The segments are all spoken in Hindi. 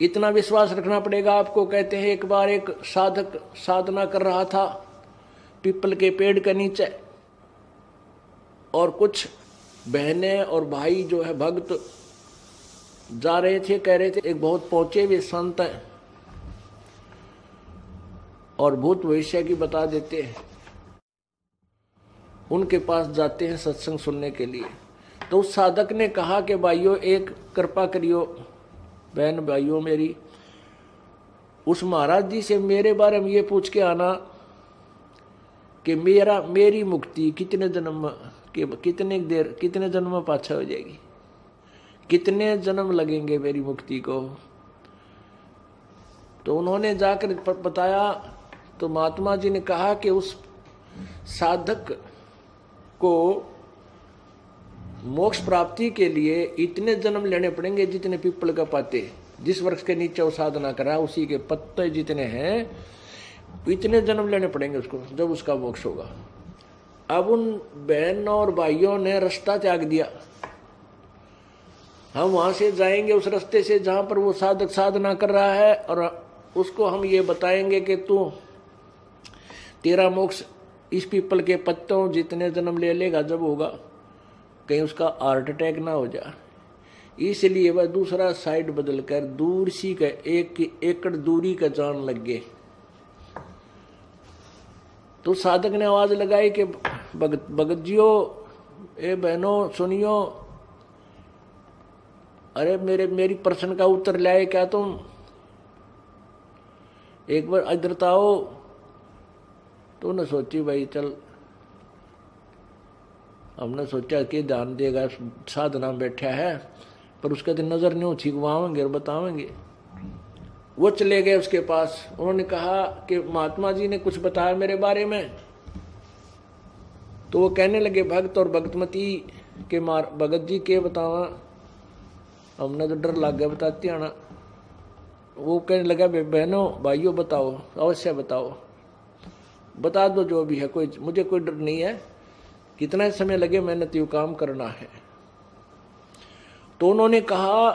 इतना विश्वास रखना पड़ेगा आपको। कहते हैं एक बार एक साधक साधना कर रहा था पीपल के पेड़ के नीचे, और कुछ बहनें और भाई जो है भक्त जा रहे थे, कह रहे थे एक बहुत पहुंचे हुए संत हैं और भूत भविष्य की बता देते हैं, उनके पास जाते हैं सत्संग सुनने के लिए। तो उस साधक ने कहा कि भाइयों एक कृपा करियो, बहन भाइयों मेरी, उस महाराज जी से मेरे बारे में ये पूछ के आना कि मेरी मुक्ति कितने जन्म के कितने जन्म में पाछा हो जाएगी, कितने जन्म लगेंगे मेरी मुक्ति को। तो उन्होंने जाकर बताया, तो महात्मा जी ने कहा कि उस साधक को मोक्ष प्राप्ति के लिए इतने जन्म लेने पड़ेंगे जितने पीपल का पाते, जिस वृक्ष के नीचे वो साधना करा उसी के पत्ते जितने हैं, इतने जन्म लेने पड़ेंगे उसको, जब उसका मोक्ष होगा। अब उन बहनों और भाइयों ने रास्ता त्याग दिया, हम वहां से जाएंगे उस रास्ते से जहां पर वो साधक साधना कर रहा है, और उसको हम ये बताएंगे कि तू तेरा मोक्ष इस पीपल के पत्तों जितने जन्म ले लेगा जब होगा, कहीं उसका हार्ट अटैक ना हो जाए। इसलिए वह दूसरा साइड बदल कर दूर सी का 1 एकड़ दूरी का जान लग गए। तो साधक ने आवाज लगाई कि भगत जियो, ए बहनों सुनियो, अरे मेरी प्रश्न का उत्तर लाए क्या तुम, एक बार इधर तो आओ। तो उन्हें सोची भाई चल, हमने सोचा कि ध्यान देगा, साधना बैठा है, पर उसका तो नजर नहीं छिगवाएंगे और बतावेंगे। वो चले गए उसके पास, उन्होंने कहा कि महात्मा जी ने कुछ बताया मेरे बारे में। तो वो कहने लगे भक्त और भक्तमती के भगत जी के बतावा, हमने तो डर लग गया बताती आना। वो कहने लगा बहनों भाइयों बताओ, अवश्य बताओ, बता दो जो भी है, कोई मुझे कोई डर नहीं है, कितना समय लगे मेहनत यू काम करना है। तो उन्होंने कहा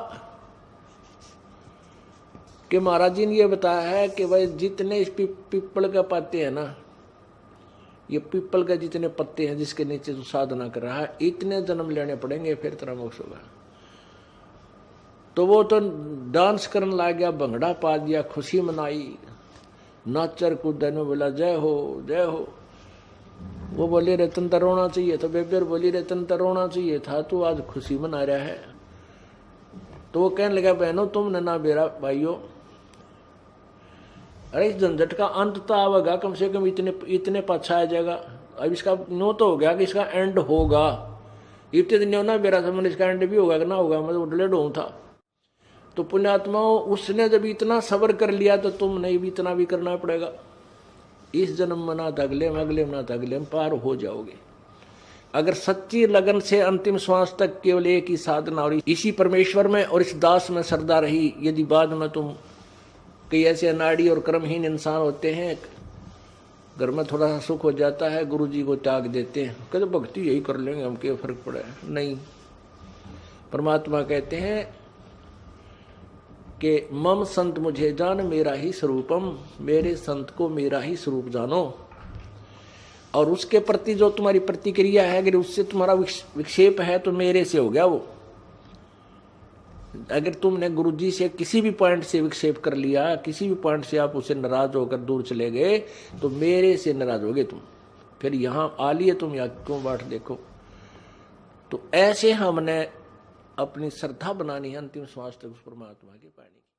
कि महाराज जी ने ये बताया है कि भाई जितने इस पीपल का पत्ते हैं ना, ये पीपल का जितने पत्ते हैं जिसके नीचे तू साधना कर रहा है, इतने जन्म लेने पड़ेंगे फिर तेरा मोक्ष होगा। तो वो तो डांस करने लग गया, भंगड़ा पा दिया, खुशी मनाई, नाचर कूदन में बोला जय हो जय हो। वो बोले रतन तो रोना चाहिए था, बेबेर बोली रतन तो रोना चाहिए था, तू आज खुशी मना रहा है। तो वो कहने लगा बहनों तुमने ना बेरा भाइयों, अरे इस झंझट का अंत तो आवेगा, कम से कम इतने पाछा आ जाएगा। अब इसका नो तो हो गया कि इसका एंड होगा, इतने दिन ना मेरा समझ इसका एंड भी होगा कि ना होगा, मैं तो डिलेड हूं था। तो पुण्यात्माओं उसने जब इतना सब्र कर लिया तो तुमने भी इतना भी करना पड़ेगा। इस जन्म में ना अगले में ना अगले में पार हो जाओगे, अगर सच्ची लगन से अंतिम श्वास तक केवल एक ही साधना और इसी परमेश्वर में और इस दास में श्रद्धा रही। यदि बाद में तुम कई ऐसे अनाड़ी और कर्महीन इंसान होते हैं, घर में थोड़ा सा सुख हो जाता है, गुरु जी को त्याग देते हैं, कहते भक्ति यही कर लेंगे, हम क्या फर्क पड़ा है। नहीं, परमात्मा कहते हैं कि मम संत मुझे जान मेरा ही स्वरूपम, मेरे संत को मेरा ही स्वरूप जानो। और उसके प्रति जो तुम्हारी प्रतिक्रिया है, अगर उससे तुम्हारा विक्षेप है तो मेरे से हो गया वो। अगर तुमने गुरुजी से किसी भी पॉइंट से विक्षेप कर लिया, किसी भी पॉइंट से आप उससे नाराज होकर दूर चले गए, तो मेरे से नाराज हो गए तुम, फिर यहां आ लिए तुम, या क्यों बाट देखो। तो ऐसे हमने अपनी श्रद्धा बनानी है अंतिम श्वास तक उस परमात्मा की पानी की।